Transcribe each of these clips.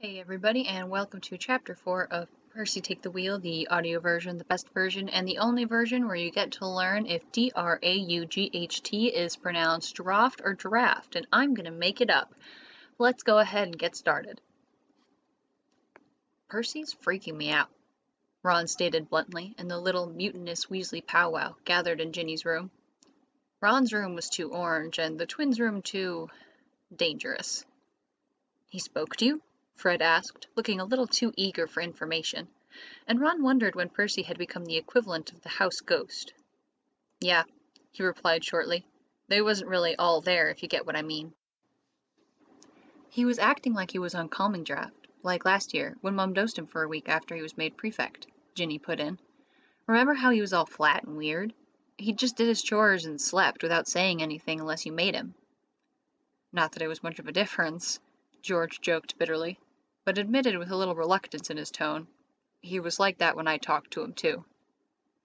Hey everybody, and welcome to Chapter 4 of Percy Take the Wheel, the audio version, the best version, and the only version where you get to learn if D-R-A-U-G-H-T is pronounced draft or draft, and I'm gonna make it up. Let's go ahead and get started. Percy's freaking me out, Ron stated bluntly, and the little mutinous Weasley powwow gathered in Ginny's room. Ron's room was too orange, and the twins' room too dangerous. He spoke to you? Fred asked, looking a little too eager for information, and Ron wondered when Percy had become the equivalent of the house ghost. Yeah, he replied shortly. They wasn't really all there, if you get what I mean. He was acting like he was on calming draft, like last year, when Mom dosed him for a week after he was made prefect, Ginny put in. Remember how he was all flat and weird? He just did his chores and slept without saying anything unless you made him. Not that it was much of a difference, George joked bitterly, but admitted with a little reluctance in his tone. He was like that when I talked to him, too.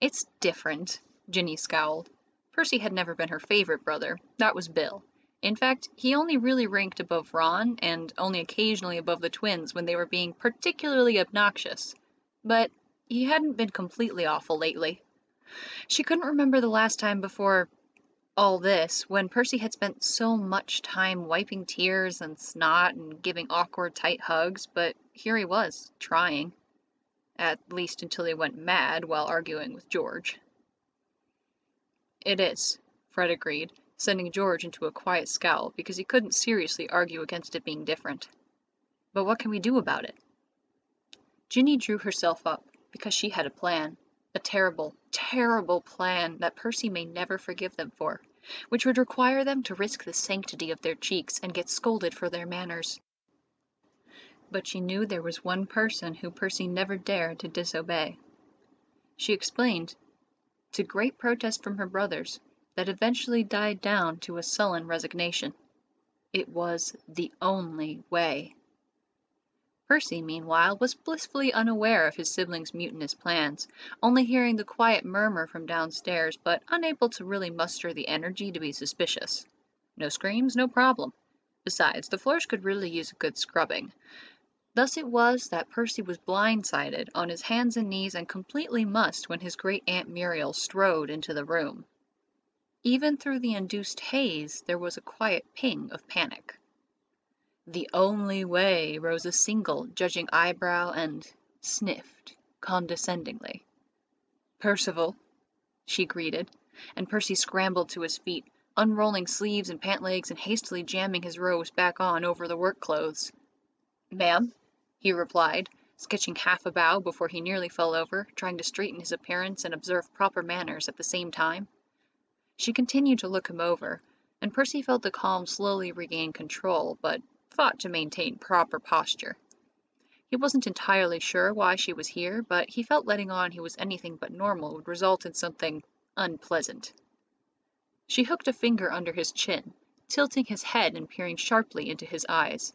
It's different, Ginny scowled. Percy had never been her favorite brother. That was Bill. In fact, he only really ranked above Ron, and only occasionally above the twins when they were being particularly obnoxious. But he hadn't been completely awful lately. She couldn't remember the last time before all this, when Percy had spent so much time wiping tears and snot and giving awkward tight hugs, but here he was, trying. At least until he went mad while arguing with George. It is, Fred agreed, sending George into a quiet scowl because he couldn't seriously argue against it being different. But what can we do about it? Ginny drew herself up because she had a plan. A terrible, terrible plan that Percy may never forgive them for, which would require them to risk the sanctity of their cheeks and get scolded for their manners. But she knew there was one person who Percy never dared to disobey. She explained, to great protest from her brothers, that eventually died down to a sullen resignation. It was the only way. Percy, meanwhile, was blissfully unaware of his siblings' mutinous plans, only hearing the quiet murmur from downstairs, but unable to really muster the energy to be suspicious. No screams, no problem. Besides, the floors could really use a good scrubbing. Thus it was that Percy was blindsided, on his hands and knees, and completely mussed when his great Aunt Muriel strode into the room. Even through the induced haze, there was a quiet ping of panic. The only way rose a single, judging eyebrow and sniffed condescendingly. Percival, she greeted, and Percy scrambled to his feet, unrolling sleeves and pant legs and hastily jamming his robes back on over the work clothes. Ma'am, he replied, sketching half a bow before he nearly fell over, trying to straighten his appearance and observe proper manners at the same time. She continued to look him over, and Percy felt the calm slowly regain control, but fought to maintain proper posture. He wasn't entirely sure why she was here, but he felt letting on he was anything but normal would result in something unpleasant. She hooked a finger under his chin, tilting his head and peering sharply into his eyes.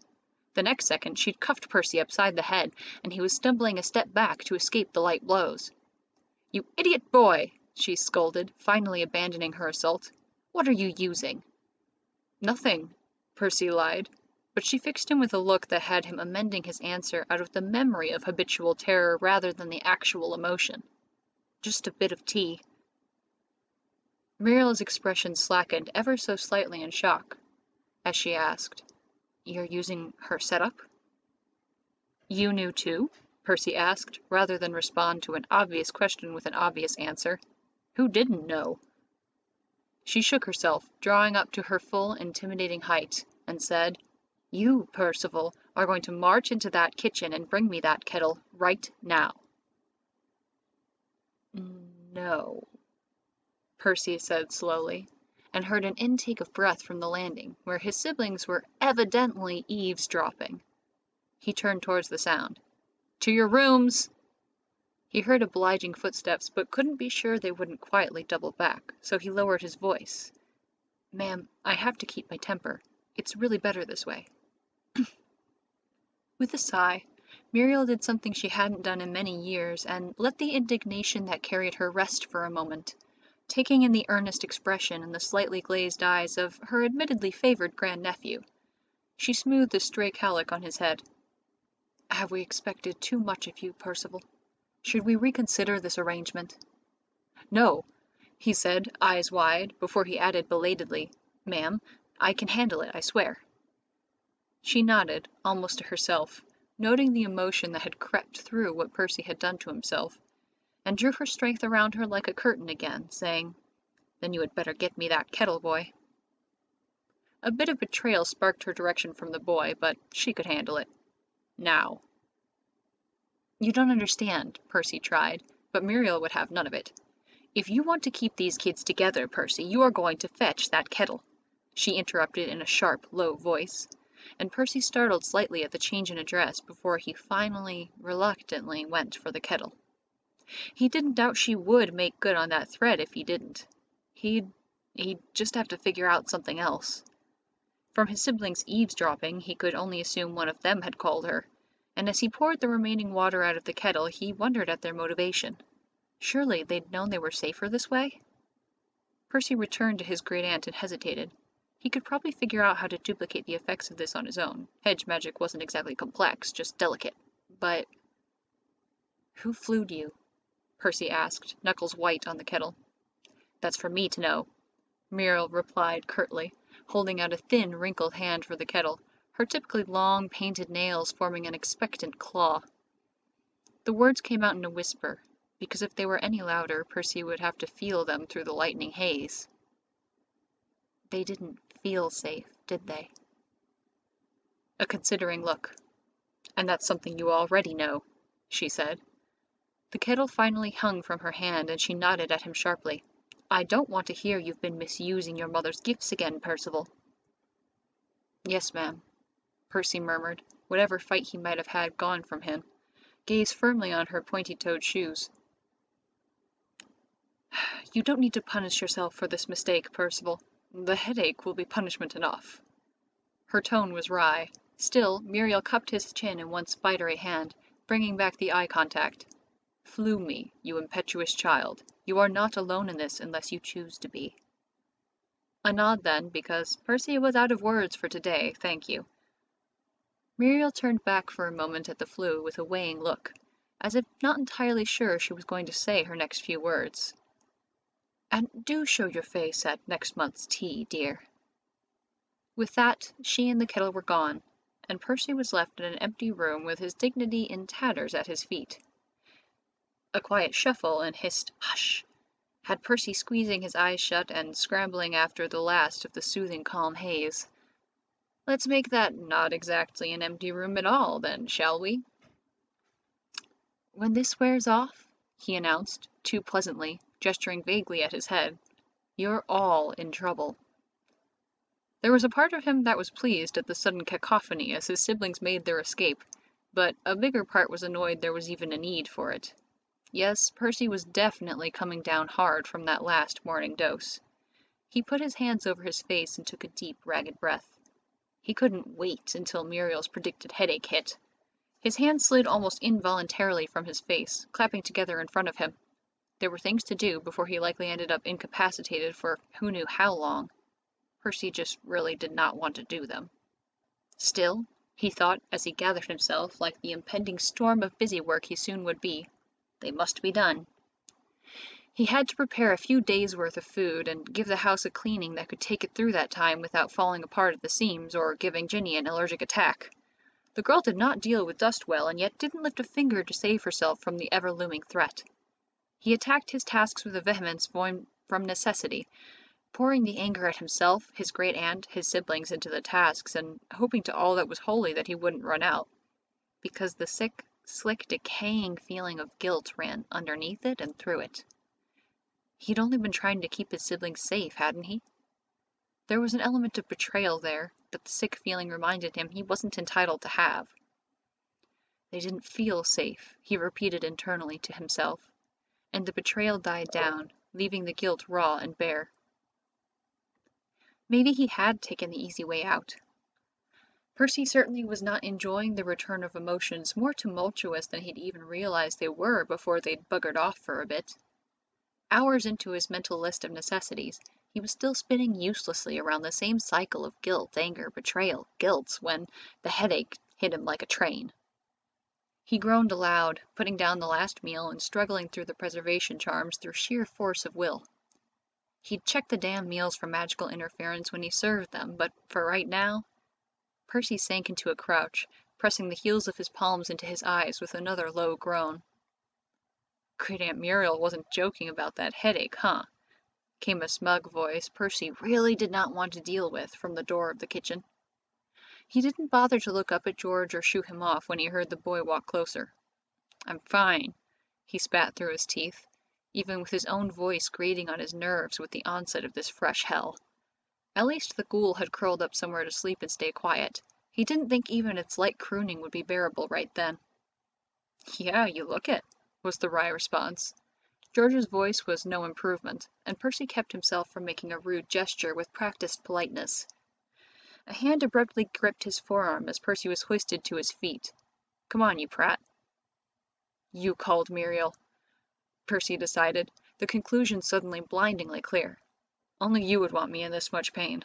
The next second she'd cuffed Percy upside the head, and he was stumbling a step back to escape the light blows. You idiot boy, she scolded, finally abandoning her assault. What are you using? Nothing, Percy lied, but she fixed him with a look that had him amending his answer out of the memory of habitual terror rather than the actual emotion. Just a bit of tea. Muriel's expression slackened ever so slightly in shock, as she asked, You're using her setup? You knew too? Percy asked, rather than respond to an obvious question with an obvious answer. Who didn't know? She shook herself, drawing up to her full, intimidating height, and said, You, Percival, are going to march into that kitchen and bring me that kettle right now. No, Percy said slowly, and heard an intake of breath from the landing, where his siblings were evidently eavesdropping. He turned towards the sound. To your rooms! He heard obliging footsteps, but couldn't be sure they wouldn't quietly double back, so he lowered his voice. Ma'am, I have to keep my temper. It's really better this way. With a sigh, Muriel did something she hadn't done in many years, and let the indignation that carried her rest for a moment, taking in the earnest expression and the slightly glazed eyes of her admittedly favored grandnephew. She smoothed the stray cowlick on his head. Have we expected too much of you, Percival? Should we reconsider this arrangement? No, he said, eyes wide, before he added belatedly, Ma'am, I can handle it, I swear. She nodded, almost to herself, noting the emotion that had crept through what Percy had done to himself, and drew her strength around her like a curtain again, saying, Then you had better get me that kettle, boy. A bit of betrayal sparked her direction from the boy, but she could handle it. Now. You don't understand, Percy tried, but Muriel would have none of it. If you want to keep these kids together, Percy, you are going to fetch that kettle, she interrupted in a sharp, low voice, and Percy startled slightly at the change in address before he finally, reluctantly went for the kettle. He didn't doubt she would make good on that threat if he didn't. He'd just have to figure out something else. From his siblings' eavesdropping, he could only assume one of them had called her, and as he poured the remaining water out of the kettle, he wondered at their motivation. Surely they'd known they were safer this way? Percy returned to his great-aunt and hesitated. He could probably figure out how to duplicate the effects of this on his own. Hedge magic wasn't exactly complex, just delicate. But who flued you? Percy asked, knuckles white on the kettle. That's for me to know, Muriel replied curtly, holding out a thin, wrinkled hand for the kettle, her typically long, painted nails forming an expectant claw. The words came out in a whisper, because if they were any louder, Percy would have to feel them through the lightning haze. They didn't feel safe, did they? A considering look. And that's something you already know, she said. The kettle finally hung from her hand, and she nodded at him sharply. I don't want to hear you've been misusing your mother's gifts again, Percival. Yes, ma'am, Percy murmured, whatever fight he might have had gone from him, gaze firmly on her pointy-toed shoes. You don't need to punish yourself for this mistake, Percival. The headache will be punishment enough. Her tone was wry. Still, Muriel cupped his chin in one spidery hand, bringing back the eye contact. Flew me, you impetuous child. You are not alone in this unless you choose to be. A nod then, because Percy was out of words for today, thank you. Muriel turned back for a moment at the flue with a weighing look, as if not entirely sure she was going to say her next few words. And do show your face at next month's tea, dear. With that, she and the kettle were gone, and Percy was left in an empty room with his dignity in tatters at his feet. A quiet shuffle and hissed "Hush!" had Percy squeezing his eyes shut and scrambling after the last of the soothing calm haze. Let's make that not exactly an empty room at all, then, shall we? When this wears off, he announced, too pleasantly, gesturing vaguely at his head, you're all in trouble. There was a part of him that was pleased at the sudden cacophony as his siblings made their escape, but a bigger part was annoyed there was even a need for it. Yes, Percy was definitely coming down hard from that last morning dose. He put his hands over his face and took a deep, ragged breath. He couldn't wait until Muriel's predicted headache hit. His hands slid almost involuntarily from his face, clapping together in front of him. There were things to do before he likely ended up incapacitated for who knew how long. Percy just really did not want to do them. Still, he thought as he gathered himself like the impending storm of busy work he soon would be, they must be done. He had to prepare a few days' worth of food and give the house a cleaning that could take it through that time without falling apart at the seams or giving Ginny an allergic attack. The girl did not deal with dust well and yet didn't lift a finger to save herself from the ever-looming threat. He attacked his tasks with a vehemence born from necessity, pouring the anger at himself, his great-aunt, his siblings into the tasks, and hoping to all that was holy that he wouldn't run out. Because the sick, slick, decaying feeling of guilt ran underneath it and through it. He'd only been trying to keep his siblings safe, hadn't he? There was an element of betrayal there that the sick feeling reminded him he wasn't entitled to have. They didn't feel safe, he repeated internally to himself, and the betrayal died down, leaving the guilt raw and bare. Maybe he had taken the easy way out. Percy certainly was not enjoying the return of emotions more tumultuous than he'd even realized they were before they'd buggered off for a bit. Hours into his mental list of necessities, he was still spinning uselessly around the same cycle of guilt, anger, betrayal, guilt, when the headache hit him like a train. He groaned aloud, putting down the last meal and struggling through the preservation charms through sheer force of will. He'd check the damn meals for magical interference when he served them, but for right now... Percy sank into a crouch, pressing the heels of his palms into his eyes with another low groan. Great Aunt Muriel wasn't joking about that headache, huh? Came a smug voice Percy really did not want to deal with from the door of the kitchen. He didn't bother to look up at George or shoo him off when he heard the boy walk closer. "I'm fine," he spat through his teeth, even with his own voice grating on his nerves with the onset of this fresh hell. At least the ghoul had curled up somewhere to sleep and stay quiet. He didn't think even its light crooning would be bearable right then. "Yeah, you look it," was the wry response. George's voice was no improvement, and Percy kept himself from making a rude gesture with practiced politeness. A hand abruptly gripped his forearm as Percy was hoisted to his feet. "Come on, you prat." "You called Muriel," Percy decided, the conclusion suddenly blindingly clear. "Only you would want me in this much pain."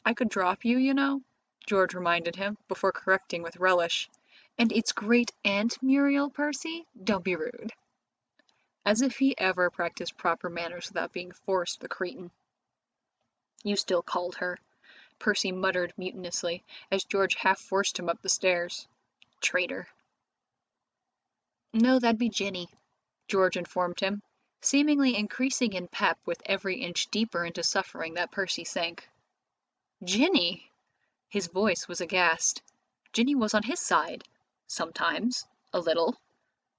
"I could drop you, you know," George reminded him, before correcting with relish. "And it's Great Aunt Muriel, Percy. Don't be rude." As if he ever practiced proper manners without being forced, the cretin. "You still called her," Percy muttered mutinously, as George half forced him up the stairs. "Traitor." "No, that'd be Ginny," George informed him, seemingly increasing in pep with every inch deeper into suffering that Percy sank. "Ginny?" His voice was aghast. Ginny was on his side. Sometimes. A little.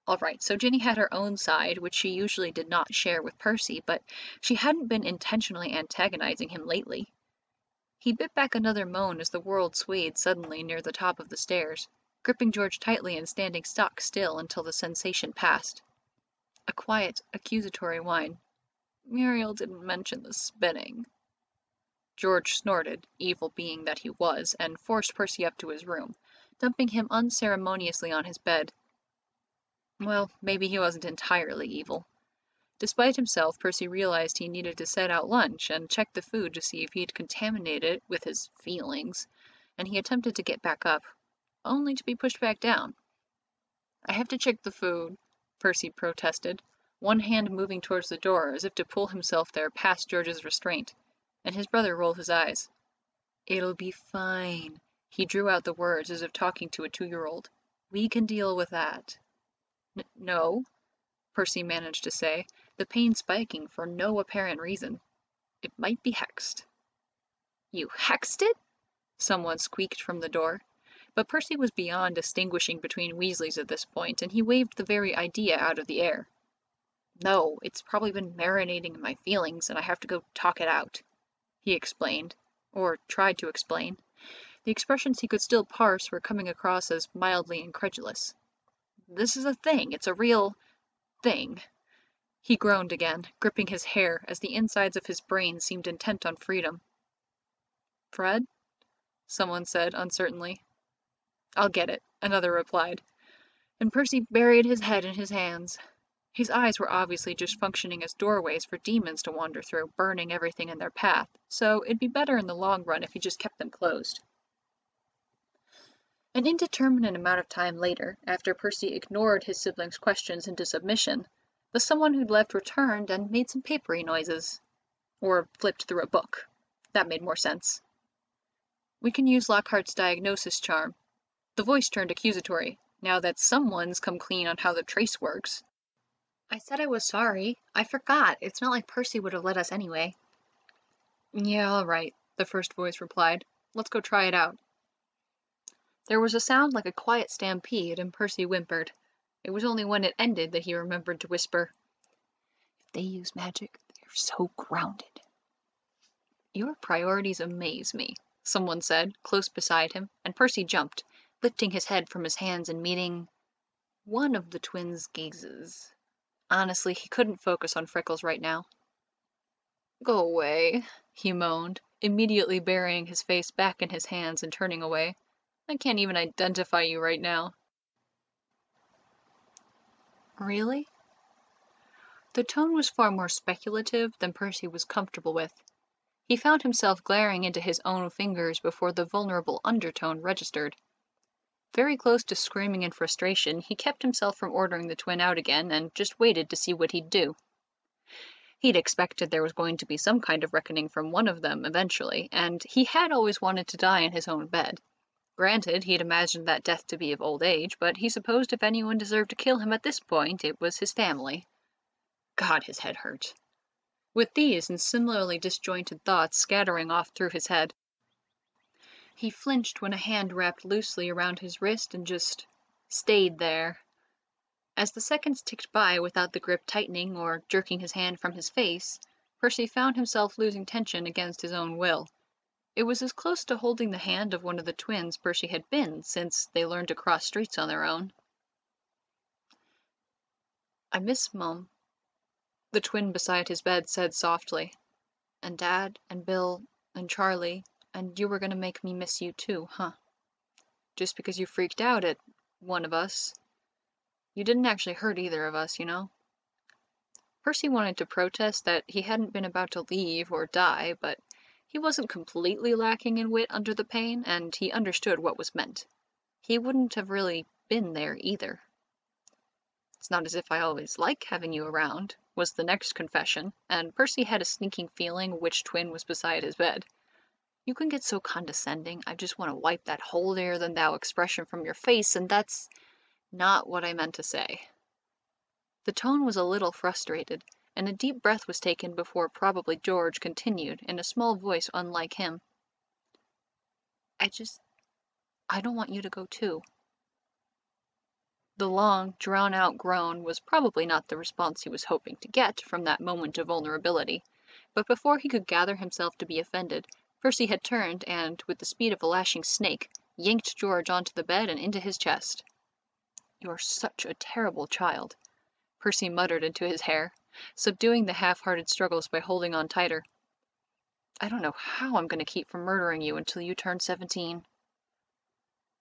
All right, so Ginny had her own side, which she usually did not share with Percy, but she hadn't been intentionally antagonizing him lately. He bit back another moan as the world swayed suddenly near the top of the stairs, gripping George tightly and standing stock still until the sensation passed. A quiet, accusatory whine. "Muriel didn't mention the spinning." George snorted, evil being that he was, and forced Percy up to his room, dumping him unceremoniously on his bed. Well, maybe he wasn't entirely evil. Despite himself, Percy realized he needed to set out lunch and check the food to see if he'd contaminated it with his feelings, and he attempted to get back up, only to be pushed back down. "I have to check the food," Percy protested, one hand moving towards the door as if to pull himself there past George's restraint, and his brother rolled his eyes. "It'll be fine." He drew out the words as if talking to a 2-year-old. "We can deal with that." "No," Percy managed to say, the pain spiking for no apparent reason. "It might be hexed." "You hexed it?" someone squeaked from the door. But Percy was beyond distinguishing between Weasleys at this point, and he waved the very idea out of the air. "No, it's probably been marinating in my feelings, and I have to go talk it out," he explained, or tried to explain. The expressions he could still parse were coming across as mildly incredulous. "This is a thing. It's a real... thing." He groaned again, gripping his hair as the insides of his brain seemed intent on freedom. "Fred?" someone said uncertainly. "I'll get it," another replied, and Percy buried his head in his hands. His eyes were obviously just functioning as doorways for demons to wander through, burning everything in their path, so it'd be better in the long run if he just kept them closed. An indeterminate amount of time later, after Percy ignored his siblings' questions into submission, the someone who'd left returned and made some papery noises. Or flipped through a book. That made more sense. "We can use Lockhart's diagnosis charm." The voice turned accusatory, now that someone's come clean on how the trace works. "I said I was sorry. I forgot. It's not like Percy would have let us anyway." "Yeah, all right," the first voice replied. "Let's go try it out." There was a sound like a quiet stampede, and Percy whimpered. It was only when it ended that he remembered to whisper, "If they use magic, they're so grounded." "Your priorities amaze me," someone said, close beside him, and Percy jumped, lifting his head from his hands and meeting one of the twins' gazes. Honestly, he couldn't focus on Freckles right now. "Go away," he moaned, immediately burying his face back in his hands and turning away. "I can't even identify you right now." "Really?" The tone was far more speculative than Percy was comfortable with. He found himself glaring into his own fingers before the vulnerable undertone registered. very close to screaming in frustration, he kept himself from ordering the twin out again and just waited to see what he'd do. He'd expected there was going to be some kind of reckoning from one of them eventually, and he had always wanted to die in his own bed. Granted, he'd imagined that death to be of old age, but he supposed if anyone deserved to kill him at this point, it was his family. God, his head hurt. With these and similarly disjointed thoughts scattering off through his head, he flinched when a hand wrapped loosely around his wrist and just stayed there. As the seconds ticked by without the grip tightening or jerking his hand from his face, Percy found himself losing tension against his own will. It was as close to holding the hand of one of the twins Percy had been since they learned to cross streets on their own. "I miss Mum," the twin beside his bed said softly. "And Dad, and Bill, and Charlie, and you were gonna make me miss you too, huh? Just because you freaked out at one of us. You didn't actually hurt either of us, you know?" Percy wanted to protest that he hadn't been about to leave or die, but he wasn't completely lacking in wit under the pain, and he understood what was meant. He wouldn't have really been there either. "It's not as if I always like having you around," was the next confession, and Percy had a sneaking feeling which twin was beside his bed. "You can get so condescending, I just want to wipe that holier-than-thou expression from your face, and that's not what I meant to say." The tone was a little frustrated, and a deep breath was taken before probably George continued in a small voice unlike him. I don't want you to go too." The long, drawn-out groan was probably not the response he was hoping to get from that moment of vulnerability, but before he could gather himself to be offended, Percy had turned and, with the speed of a lashing snake, yanked George onto the bed and into his chest. "You're such a terrible child," Percy muttered into his hair, subduing the half-hearted struggles by holding on tighter. "I don't know how I'm going to keep from murdering you until you turn 17.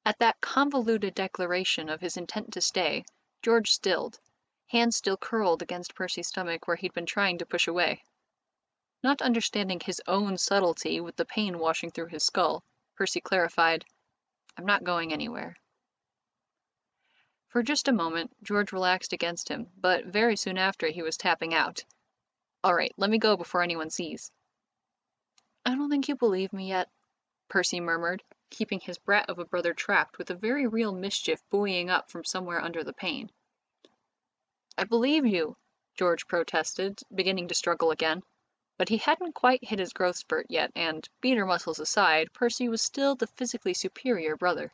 At that convoluted declaration of his intent to stay, George stilled, hands still curled against Percy's stomach where he'd been trying to push away. Not understanding his own subtlety with the pain washing through his skull, Percy clarified, "I'm not going anywhere." For just a moment, George relaxed against him, but very soon after he was tapping out. "All right, let me go before anyone sees." "I don't think you believe me yet," Percy murmured, keeping his brat of a brother trapped with a very real mischief buoying up from somewhere under the pain. "I believe you," George protested, beginning to struggle again. But he hadn't quite hit his growth spurt yet, and, beater muscles aside, Percy was still the physically superior brother.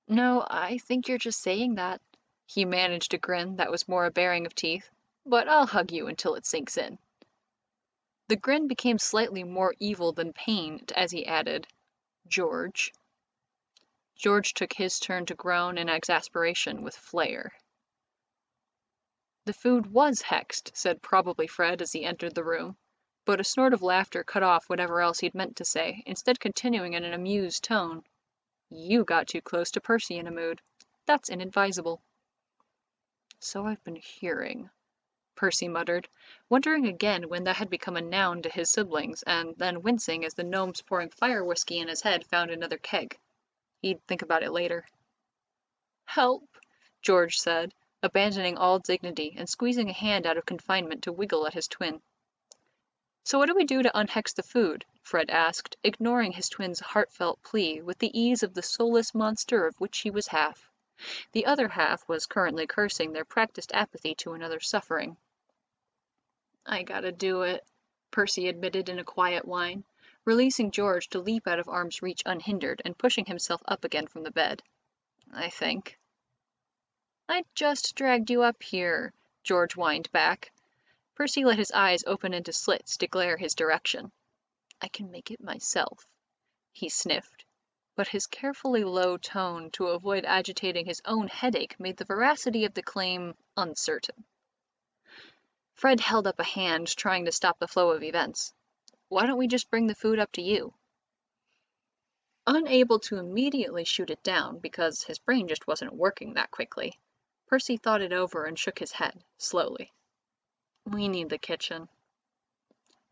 "No, I think you're just saying that." He managed a grin that was more a baring of teeth. "But I'll hug you until it sinks in." The grin became slightly more evil than pained as he added, "George." George took his turn to groan in exasperation with flair. "The food was hexed," said probably Fred as he entered the room, but a snort of laughter cut off whatever else he'd meant to say, instead continuing in an amused tone. "You got too close to Percy in a mood. That's inadvisable." "So I've been hearing," Percy muttered, wondering again when that had become a noun to his siblings, and then wincing as the gnomes pouring fire whiskey in his head found another keg. He'd think about it later. "Help," George said, abandoning all dignity and squeezing a hand out of confinement to wiggle at his twin. "So what do we do to unhex the food?" Fred asked, ignoring his twin's heartfelt plea with the ease of the soulless monster of which he was half. The other half was currently cursing their practiced apathy to another's suffering. "I gotta do it," Percy admitted in a quiet whine, releasing George to leap out of arm's reach unhindered and pushing himself up again from the bed. "I think." "I just dragged you up here," George whined back. Percy let his eyes open into slits to glare his direction. "I can make it myself," he sniffed, but his carefully low tone to avoid agitating his own headache made the veracity of the claim uncertain. Fred held up a hand, trying to stop the flow of events. "Why don't we just bring the food up to you?" Unable to immediately shoot it down, because his brain just wasn't working that quickly, Percy thought it over and shook his head, slowly. "We need the kitchen."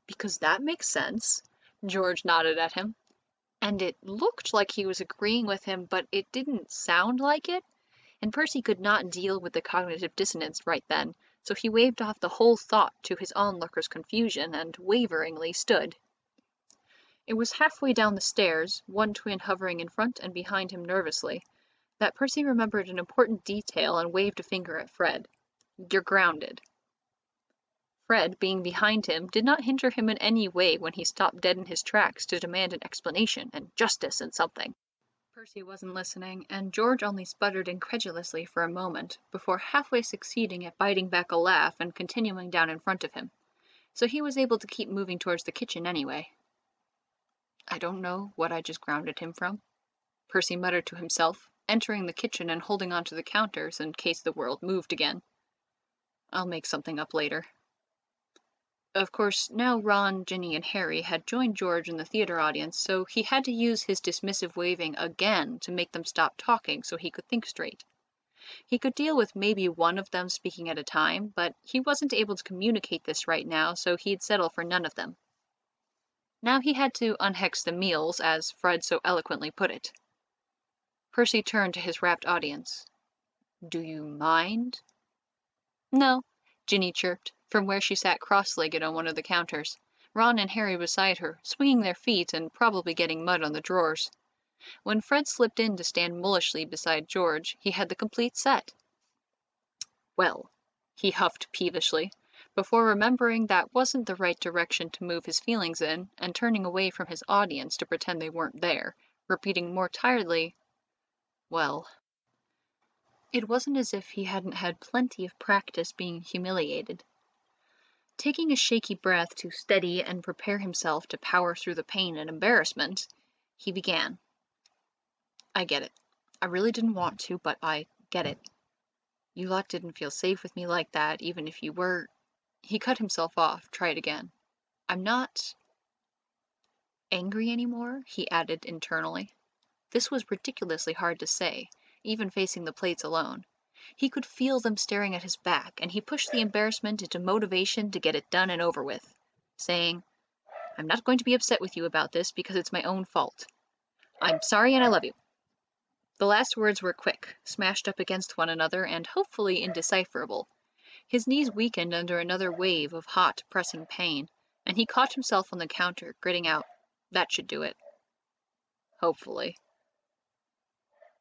"Because that makes sense," George nodded at him. and it looked like he was agreeing with him, but it didn't sound like it, and Percy could not deal with the cognitive dissonance right then, so he waved off the whole thought to his onlooker's confusion and waveringly stood. It was halfway down the stairs, one twin hovering in front and behind him nervously, that Percy remembered an important detail and waved a finger at Fred. "You're grounded." Fred, being behind him, did not hinder him in any way when he stopped dead in his tracks to demand an explanation and justice and something. Percy wasn't listening, and George only sputtered incredulously for a moment, before halfway succeeding at biting back a laugh and continuing down in front of him, so he was able to keep moving towards the kitchen anyway. "I don't know what I just grounded him from," Percy muttered to himself, entering the kitchen and holding onto the counters in case the world moved again. "I'll make something up later." Of course, now Ron, Ginny, and Harry had joined George in the theater audience, so he had to use his dismissive waving again to make them stop talking so he could think straight. He could deal with maybe one of them speaking at a time, but he wasn't able to communicate this right now, so he'd settle for none of them. Now he had to unhex the meals, as Fred so eloquently put it. Percy turned to his rapt audience. "Do you mind?" "No," Ginny chirped, from where she sat cross-legged on one of the counters, Ron and Harry beside her, swinging their feet and probably getting mud on the drawers. When Fred slipped in to stand mullishly beside George, he had the complete set. "Well," he huffed peevishly, before remembering that wasn't the right direction to move his feelings in, and turning away from his audience to pretend they weren't there, repeating more tiredly, "Well." It wasn't as if he hadn't had plenty of practice being humiliated. Taking a shaky breath to steady and prepare himself to power through the pain and embarrassment, he began. "I get it. I really didn't want to, but I get it. You lot didn't feel safe with me like that, even if you were—" He cut himself off, tried again. "I'm not angry anymore," he added internally. This was ridiculously hard to say, even facing the plates alone. He could feel them staring at his back, and he pushed the embarrassment into motivation to get it done and over with, saying, "I'm not going to be upset with you about this because it's my own fault. I'm sorry and I love you." The last words were quick, smashed up against one another, and hopefully indecipherable. His knees weakened under another wave of hot, pressing pain, and he caught himself on the counter, gritting out, "That should do it." Hopefully.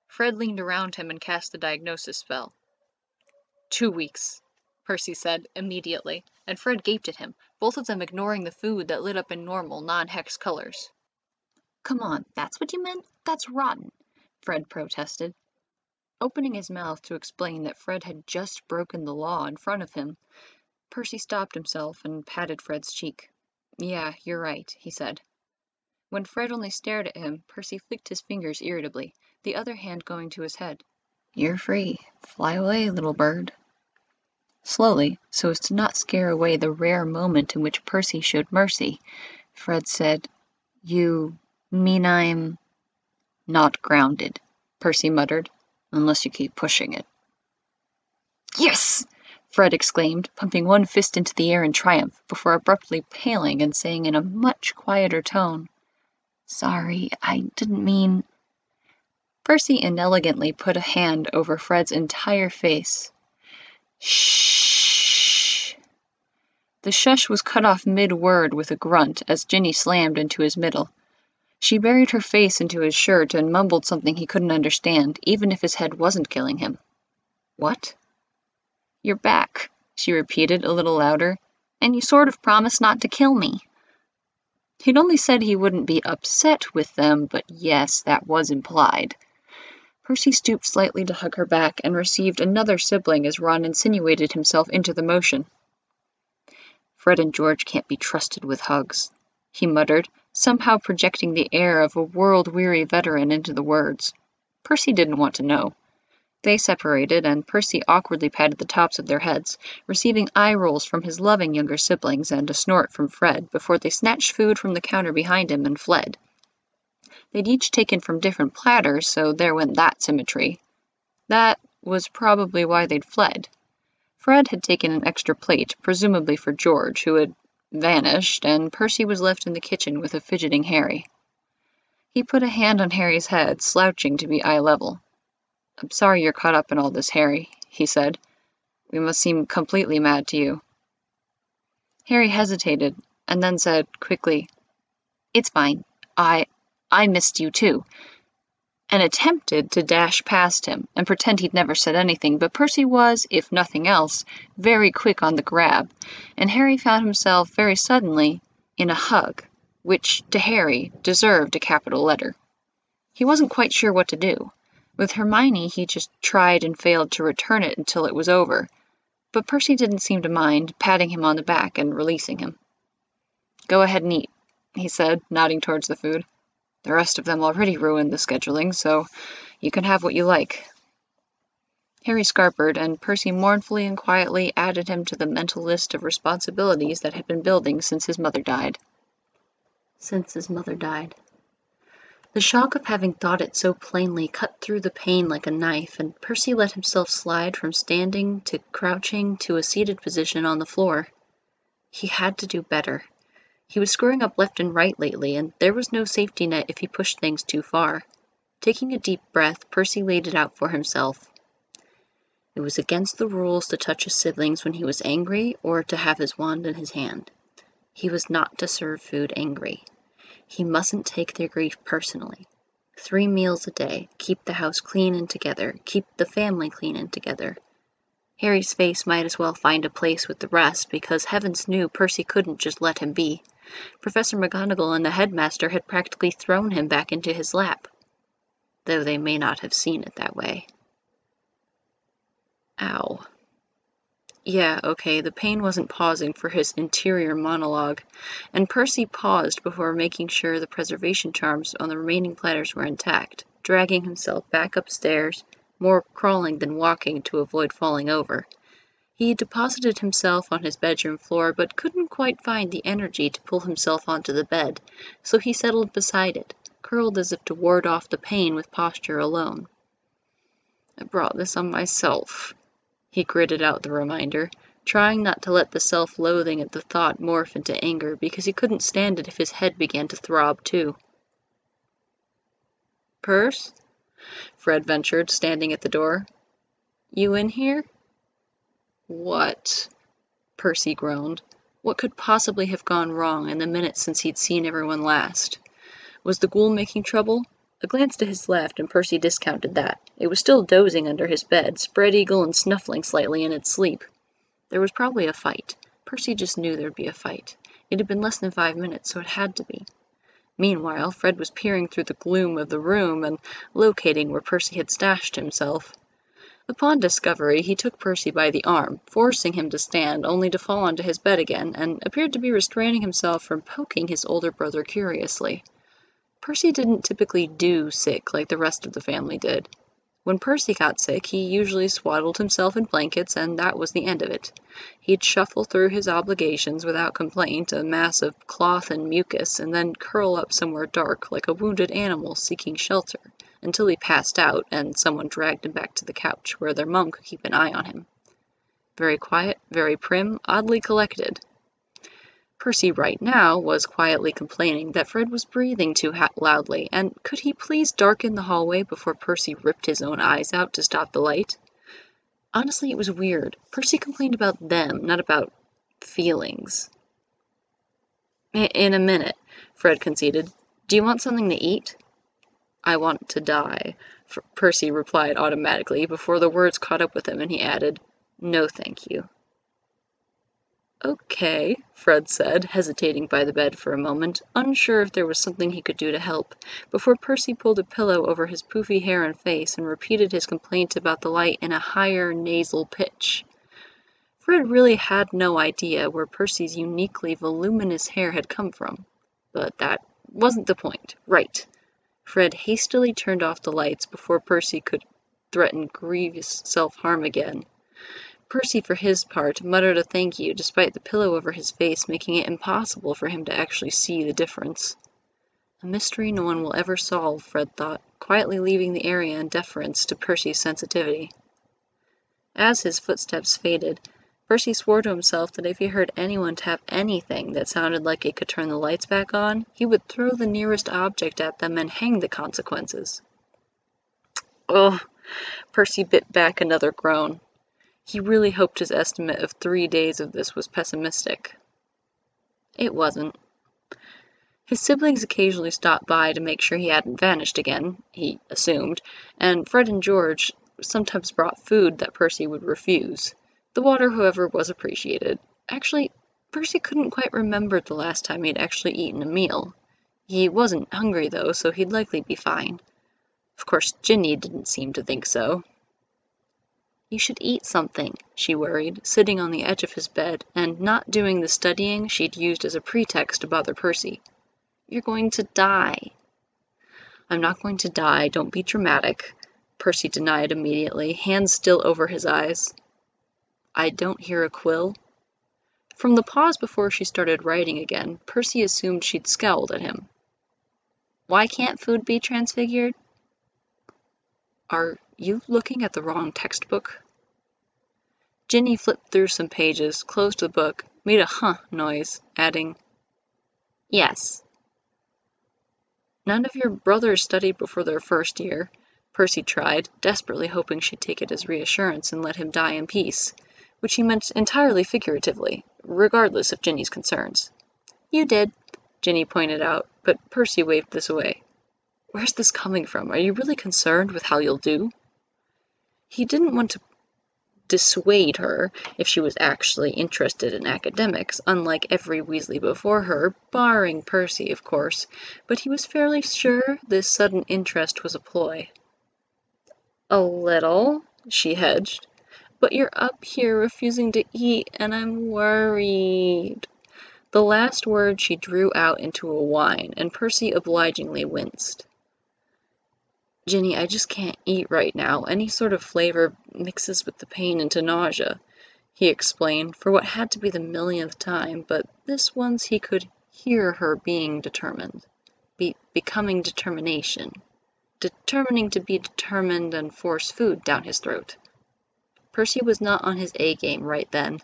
Fred leaned around him and cast the diagnosis spell. 2 weeks, Percy said immediately, and Fred gaped at him, both of them ignoring the food that lit up in normal, non-hex colors. "Come on, that's what you meant? That's rotten," Fred protested. Opening his mouth to explain that Fred had just broken the law in front of him, Percy stopped himself and patted Fred's cheek. "Yeah, you're right," he said. When Fred only stared at him, Percy flicked his fingers irritably, the other hand going to his head. "You're free. Fly away, little bird." Slowly, so as to not scare away the rare moment in which Percy showed mercy, Fred said, "You mean I'm—" "Not grounded," Percy muttered, "unless you keep pushing it." "Yes!" Fred exclaimed, pumping one fist into the air in triumph, before abruptly paling and saying in a much quieter tone, "Sorry, I didn't mean—" Percy inelegantly put a hand over Fred's entire face. "Shh." The shush was cut off mid-word with a grunt as Ginny slammed into his middle. She buried her face into his shirt and mumbled something he couldn't understand, even if his head wasn't killing him. "What?" "You're back," she repeated a little louder, "and you sort of promised not to kill me." He'd only said he wouldn't be upset with them, but yes, that was implied. Percy stooped slightly to hug her back and received another sibling as Ron insinuated himself into the motion. "Fred and George can't be trusted with hugs," he muttered, somehow projecting the air of a world-weary veteran into the words. Percy didn't want to know. They separated, and Percy awkwardly patted the tops of their heads, receiving eye-rolls from his loving younger siblings and a snort from Fred before they snatched food from the counter behind him and fled. They'd each taken from different platters, so there went that symmetry. That was probably why they'd fled. Fred had taken an extra plate, presumably for George, who had vanished, and Percy was left in the kitchen with a fidgeting Harry. He put a hand on Harry's head, slouching to be eye level. "I'm sorry you're caught up in all this, Harry," he said. "We must seem completely mad to you." Harry hesitated, and then said quickly, "It's fine. I missed you too," and attempted to dash past him and pretend he'd never said anything, but Percy was, if nothing else, very quick on the grab, and Harry found himself very suddenly in a hug, which, to Harry, deserved a capital letter. He wasn't quite sure what to do. With Hermione, he just tried and failed to return it until it was over, but Percy didn't seem to mind, patting him on the back and releasing him. "Go ahead and eat," he said, nodding towards the food. "The rest of them already ruined the scheduling, so you can have what you like." Harry scarpered, and Percy mournfully and quietly added him to the mental list of responsibilities that had been building since his mother died. The shock of having thought it so plainly cut through the pain like a knife, and Percy let himself slide from standing to crouching to a seated position on the floor. He had to do better. He was screwing up left and right lately, and there was no safety net if he pushed things too far. Taking a deep breath, Percy laid it out for himself. It was against the rules to touch his siblings when he was angry or to have his wand in his hand. He was not to serve food angry. He mustn't take their grief personally. 3 meals a day, keep the house clean and together, keep the family clean and together. Harry's face might as well find a place with the rest, because heavens knew Percy couldn't just let him be. Professor McGonagall and the headmaster had practically thrown him back into his lap, though they may not have seen it that way. Ow. Yeah, okay, the pain wasn't pausing for his interior monologue, and Percy paused before making sure the preservation charms on the remaining platters were intact, dragging himself back upstairs, more crawling than walking to avoid falling over. He deposited himself on his bedroom floor, but couldn't quite find the energy to pull himself onto the bed, so he settled beside it, curled as if to ward off the pain with posture alone. "I brought this on myself," he gritted out the reminder, trying not to let the self-loathing at the thought morph into anger, because he couldn't stand it if his head began to throb too. "Perce?" Fred ventured, standing at the door. "You in here?" "What?" Percy groaned. What could possibly have gone wrong in the minute since he'd seen everyone last? Was the ghoul making trouble? A glance to his left, and Percy discounted that. It was still dozing under his bed, spread-eagle and snuffling slightly in its sleep. There was probably a fight. Percy just knew there'd be a fight. It had been less than 5 minutes, so it had to be. Meanwhile, Fred was peering through the gloom of the room and locating where Percy had stashed himself. Upon discovery, he took Percy by the arm, forcing him to stand, only to fall onto his bed again, and appeared to be restraining himself from poking his older brother curiously. Percy didn't typically do sick like the rest of the family did. When Percy got sick, he usually swaddled himself in blankets, and that was the end of it. He'd shuffle through his obligations without complaint, a mass of cloth and mucus, and then curl up somewhere dark like a wounded animal seeking shelter, until he passed out and someone dragged him back to the couch, where their mum could keep an eye on him. Very quiet, very prim, oddly collected. Percy right now was quietly complaining that Fred was breathing too loudly, and could he please darken the hallway before Percy ripped his own eyes out to stop the light? Honestly, it was weird. Percy complained about them, not about feelings. "In a minute," Fred conceded. "Do you want something to eat?" "I want to die," Percy replied automatically, before the words caught up with him, and he added, "No, thank you." "Okay," Fred said, hesitating by the bed for a moment, unsure if there was something he could do to help, before Percy pulled a pillow over his poofy hair and face and repeated his complaint about the light in a higher nasal pitch. Fred really had no idea where Percy's uniquely voluminous hair had come from, but that wasn't the point. Right. Fred hastily turned off the lights before Percy could threaten grievous self-harm again. Percy, for his part, muttered a thank you, despite the pillow over his face making it impossible for him to actually see the difference. A mystery no one will ever solve, Fred thought, quietly leaving the area in deference to Percy's sensitivity. As his footsteps faded, Percy swore to himself that if he heard anyone tap anything that sounded like it could turn the lights back on, he would throw the nearest object at them and hang the consequences. Ugh! Percy bit back another groan. He really hoped his estimate of 3 days of this was pessimistic. It wasn't. His siblings occasionally stopped by to make sure he hadn't vanished again, he assumed, and Fred and George sometimes brought food that Percy would refuse. The water, however, was appreciated. Actually, Percy couldn't quite remember the last time he'd actually eaten a meal. He wasn't hungry, though, so he'd likely be fine. Of course, Ginny didn't seem to think so. You should eat something, she worried, sitting on the edge of his bed and not doing the studying she'd used as a pretext to bother Percy. You're going to die. I'm not going to die, don't be dramatic, Percy denied immediately, hands still over his eyes. I don't hear a quill. From the pause before she started writing again, Percy assumed she'd scowled at him. Why can't food be transfigured? Are you looking at the wrong textbook? Ginny flipped through some pages, closed the book, made a huh noise, adding, Yes. None of your brothers studied before their first year, Percy tried, desperately hoping she'd take it as reassurance and let him die in peace, which he meant entirely figuratively, regardless of Ginny's concerns. You did, Ginny pointed out, but Percy waved this away. Where's this coming from? Are you really concerned with how you'll do? He didn't want to dissuade her if she was actually interested in academics, unlike every Weasley before her, barring Percy, of course, but he was fairly sure this sudden interest was a ploy. A little, she hedged, but you're up here refusing to eat, and I'm worried. The last word she drew out into a whine, and Percy obligingly winced. Ginny, I just can't eat right now. Any sort of flavor mixes with the pain into nausea, he explained, for what had to be the millionth time, but this once he could hear her being determined, becoming determination, determining to be determined and force food down his throat. Percy was not on his A-game right then.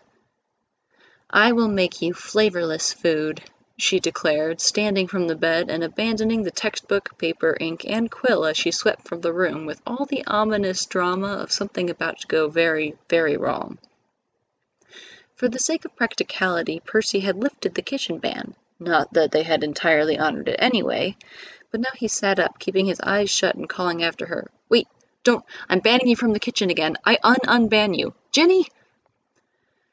I will make you flavorless food, she declared, standing from the bed and abandoning the textbook, paper, ink, and quill as she swept from the room with all the ominous drama of something about to go very, very wrong. For the sake of practicality, Percy had lifted the kitchen ban. Not that they had entirely honored it anyway, but now he sat up, keeping his eyes shut and calling after her. Wait, don't! I'm banning you from the kitchen again! I unban you! Ginny!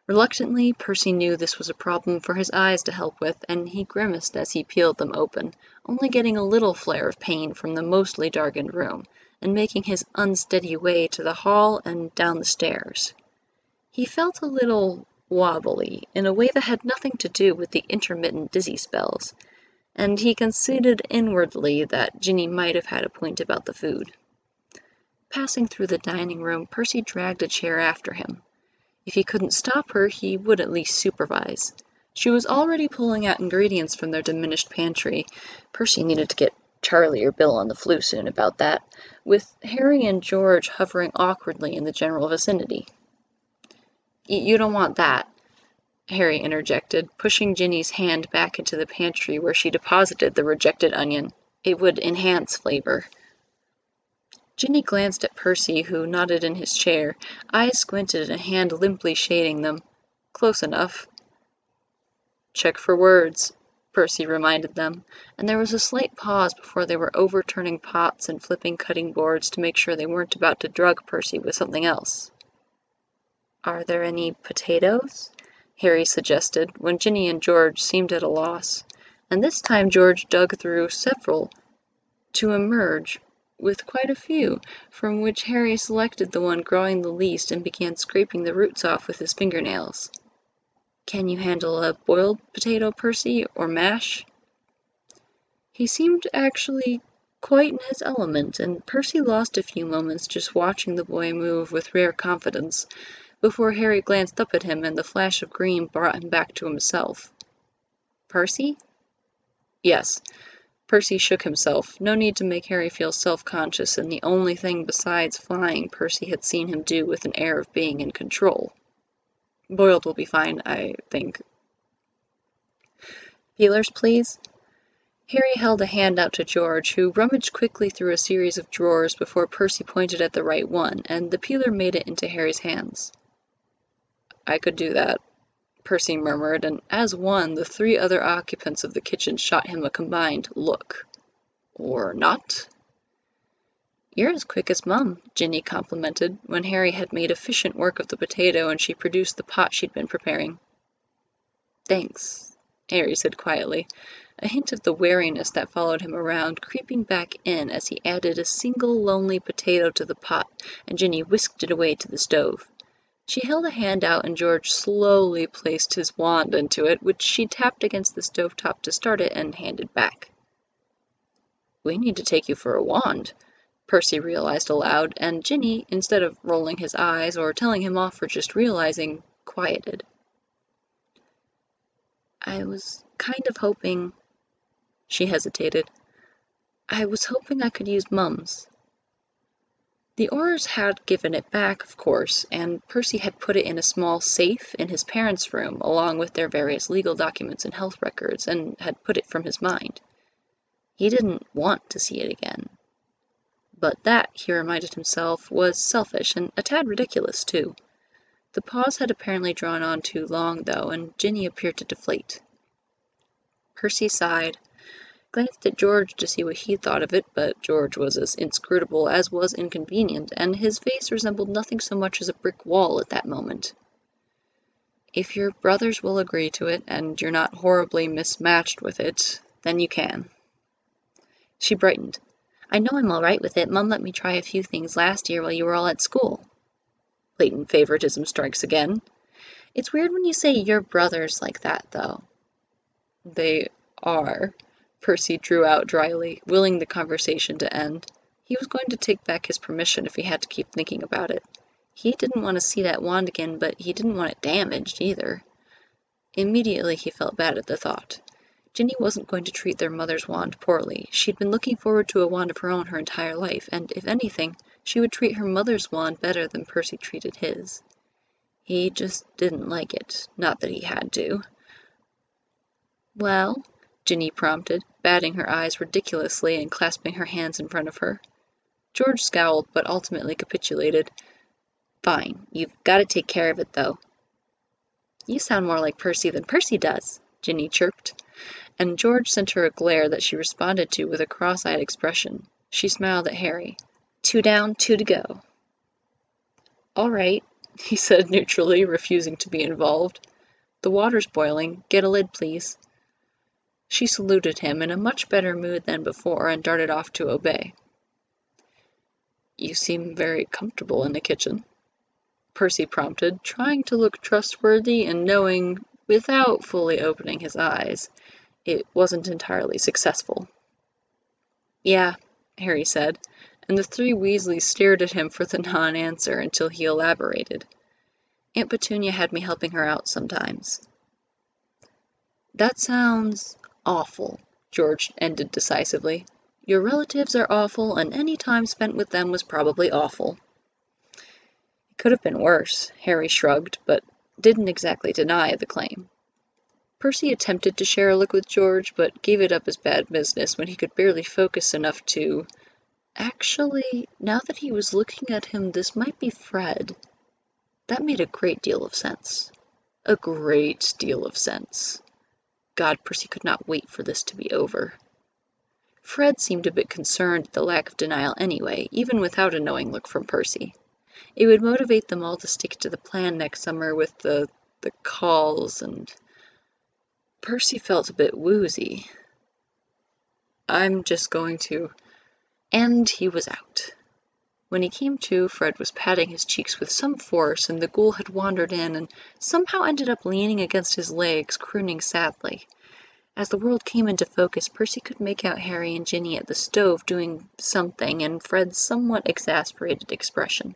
Reluctantly, Percy knew this was a problem for his eyes to help with, and he grimaced as he peeled them open, only getting a little flare of pain from the mostly darkened room, and making his unsteady way to the hall and down the stairs. He felt a little wobbly, in a way that had nothing to do with the intermittent dizzy spells, and he conceded inwardly that Ginny might have had a point about the food. Passing through the dining room, Percy dragged a chair after him. If he couldn't stop her, he would at least supervise. She was already pulling out ingredients from their diminished pantry. Percy needed to get Charlie or Bill on the flu soon about that, with Harry and George hovering awkwardly in the general vicinity. You don't want that, Harry interjected, pushing Ginny's hand back into the pantry where she deposited the rejected onion. It would enhance flavor. Ginny glanced at Percy, who nodded in his chair, eyes squinted and a hand limply shading them. Close enough. Check for words, Percy reminded them, and there was a slight pause before they were overturning pots and flipping cutting boards to make sure they weren't about to drug Percy with something else. Are there any potatoes? Harry suggested, when Ginny and George seemed at a loss, and this time George dug through several to emerge with quite a few, from which Harry selected the one growing the least and began scraping the roots off with his fingernails. Can you handle a boiled potato, Percy, or mash? He seemed actually quite in his element, and Percy lost a few moments just watching the boy move with rare confidence, before Harry glanced up at him and the flash of green brought him back to himself. Percy? Yes. Percy shook himself. No need to make Harry feel self-conscious in the only thing besides flying Percy had seen him do with an air of being in control. Boiled will be fine, I think. Peelers, please? Harry held a hand out to George, who rummaged quickly through a series of drawers before Percy pointed at the right one, and the peeler made it into Harry's hands. I could do that, Percy murmured, and as one, the three other occupants of the kitchen shot him a combined look. Or not? You're as quick as Mum, Ginny complimented, when Harry had made efficient work of the potato and she produced the pot she'd been preparing. Thanks, Harry said quietly, a hint of the wariness that followed him around creeping back in as he added a single lonely potato to the pot and Ginny whisked it away to the stove. She held a hand out and George slowly placed his wand into it, which she tapped against the stovetop to start it and handed back. We need to take you for a wand, Percy realized aloud, and Ginny, instead of rolling his eyes or telling him off for just realizing, quieted. I was kind of hoping... She hesitated. I was hoping I could use Mum's. The Aurors had given it back, of course, and Percy had put it in a small safe in his parents' room, along with their various legal documents and health records, and had put it from his mind. He didn't want to see it again. But that, he reminded himself, was selfish and a tad ridiculous, too. The pause had apparently drawn on too long, though, and Ginny appeared to deflate. Percy sighed, glanced at George to see what he thought of it, but George was as inscrutable as was inconvenient, and his face resembled nothing so much as a brick wall at that moment. If your brothers will agree to it, and you're not horribly mismatched with it, then you can. She brightened. I know I'm all right with it. Mum let me try a few things last year while you were all at school. Blatant favoritism strikes again. It's weird when you say your brothers like that, though. They are. Percy drew out dryly, willing the conversation to end. He was going to take back his permission if he had to keep thinking about it. He didn't want to see that wand again, but he didn't want it damaged either. Immediately he felt bad at the thought. Ginny wasn't going to treat their mother's wand poorly. She'd been looking forward to a wand of her own her entire life, and if anything, she would treat her mother's wand better than Percy treated his. He just didn't like it, not that he had to. Well, Ginny prompted, batting her eyes ridiculously and clasping her hands in front of her. George scowled, but ultimately capitulated. Fine, you've got to take care of it, though. You sound more like Percy than Percy does, Ginny chirped, and George sent her a glare that she responded to with a cross-eyed expression. She smiled at Harry. 2 down, 2 to go. All right, he said neutrally, refusing to be involved. The water's boiling. Get a lid, please. She saluted him in a much better mood than before and darted off to obey. You seem very comfortable in the kitchen, Percy prompted, trying to look trustworthy and knowing, without fully opening his eyes, it wasn't entirely successful. Yeah, Harry said, and the 3 Weasleys stared at him for the non-answer until he elaborated. Aunt Petunia had me helping her out sometimes. That sounds awful, George ended decisively. Your relatives are awful, and any time spent with them was probably awful. It could have been worse, Harry shrugged, but didn't exactly deny the claim. Percy attempted to share a look with George, but gave it up as bad business when he could barely focus enough to... Actually, now that he was looking at him, this might be Fred. That made a great deal of sense. A great deal of sense. God, Percy could not wait for this to be over. Fred seemed a bit concerned at the lack of denial anyway, even without a knowing look from Percy. It would motivate them all to stick to the plan next summer with the calls, and... Percy felt a bit woozy. I'm just going to... And he was out. When he came to, Fred was patting his cheeks with some force, and the ghoul had wandered in and somehow ended up leaning against his legs, crooning sadly. As the world came into focus, Percy could make out Harry and Ginny at the stove doing something, and Fred's somewhat exasperated expression.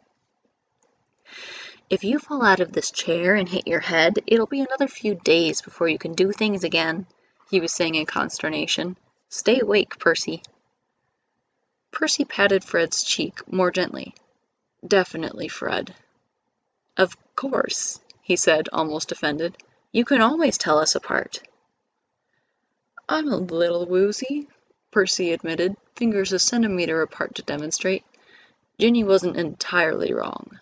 If you fall out of this chair and hit your head, it'll be another few days before you can do things again, he was saying in consternation. Stay awake, Percy. Percy patted Fred's cheek more gently. Definitely, Fred. Of course. he said, almost offended. You can always tell us apart. I'm a little woozy, Percy admitted, fingers a centimeter apart to demonstrate. Ginny wasn't entirely wrong.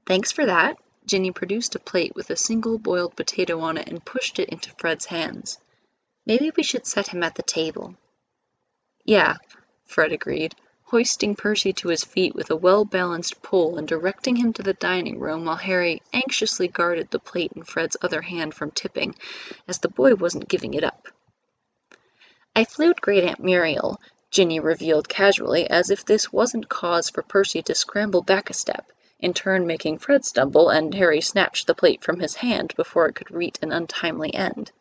Thanks for that. Ginny produced a plate with a single boiled potato on it and pushed it into Fred's hands. Maybe we should set him at the table. Yeah, Fred agreed, hoisting Percy to his feet with a well-balanced pull and directing him to the dining room while Harry anxiously guarded the plate in Fred's other hand from tipping, as the boy wasn't giving it up. I flued Great Aunt Muriel, Ginny revealed casually, as if this wasn't cause for Percy to scramble back a step, in turn making Fred stumble and Harry snatched the plate from his hand before it could reach an untimely end.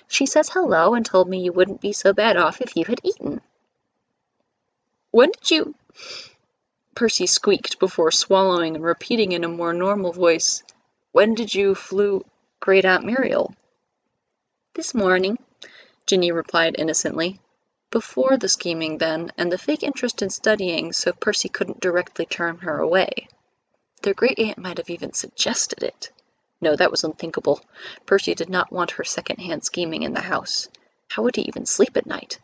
She says hello and told me you wouldn't be so bad off if you had eaten. When did you... Percy squeaked before swallowing and repeating in a more normal voice, When did you flew Great Aunt Muriel? This morning, Ginny replied innocently. Before the scheming, then, and the fake interest in studying so Percy couldn't directly turn her away. Their great-aunt might have even suggested it. No, that was unthinkable. Percy did not want her second-hand scheming in the house. How would he even sleep at night?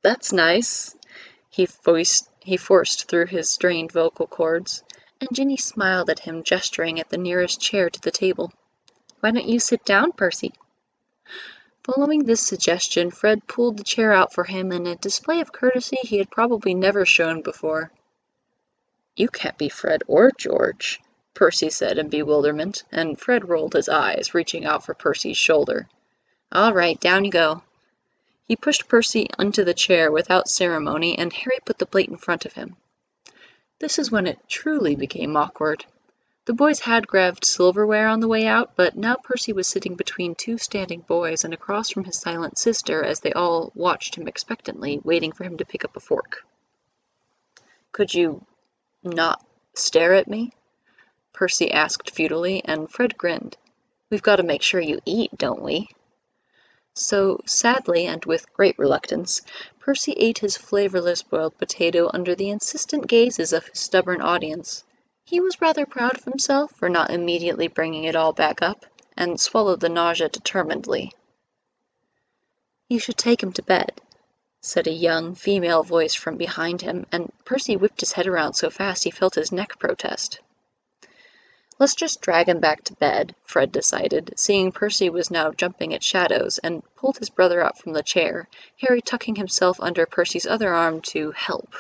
That's nice, he forced through his strained vocal cords, and Ginny smiled at him, gesturing at the nearest chair to the table. Why don't you sit down, Percy? Following this suggestion, Fred pulled the chair out for him in a display of courtesy he had probably never shown before. You can't be Fred or George, Percy said in bewilderment, and Fred rolled his eyes, reaching out for Percy's shoulder. All right, down you go. He pushed Percy onto the chair without ceremony, and Harry put the plate in front of him. This is when it truly became awkward. The boys had grabbed silverware on the way out, but now Percy was sitting between two standing boys and across from his silent sister as they all watched him expectantly, waiting for him to pick up a fork. Could you not stare at me? Percy asked futilely, and Fred grinned. We've got to make sure you eat, don't we? So, sadly and with great reluctance, Percy ate his flavorless boiled potato under the insistent gazes of his stubborn audience. He was rather proud of himself for not immediately bringing it all back up, and swallowed the nausea determinedly. You should take him to bed, said a young, female voice from behind him, and Percy whipped his head around so fast he felt his neck protest. Let's just drag him back to bed, Fred decided, seeing Percy was now jumping at shadows, and pulled his brother out from the chair, Harry tucking himself under Percy's other arm to help.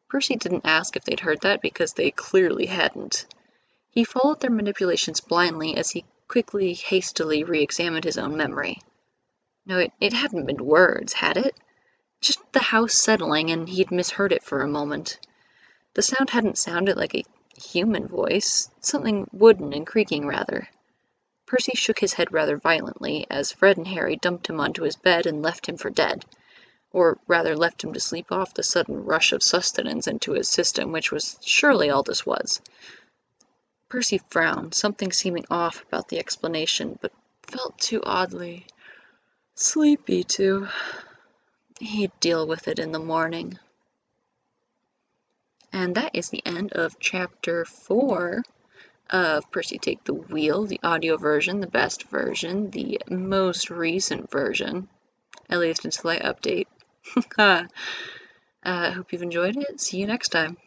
Percy didn't ask if they'd heard that because they clearly hadn't. He followed their manipulations blindly as he quickly, hastily re-examined his own memory. No, it hadn't been words, had it? Just the house settling, and he'd misheard it for a moment. The sound hadn't sounded like a human voice, something wooden and creaking, rather. Percy shook his head rather violently as Fred and Harry dumped him onto his bed and left him for dead. Or rather left him to sleep off the sudden rush of sustenance into his system, which was surely all this was. Percy frowned, something seeming off about the explanation, but felt too oddly sleepy to... He'd deal with it in the morning. And that is the end of Chapter 4 of Percy Take the Wheel, the audio version, the best version, the most recent version, at least until I update. I hope you've enjoyed it. See you next time.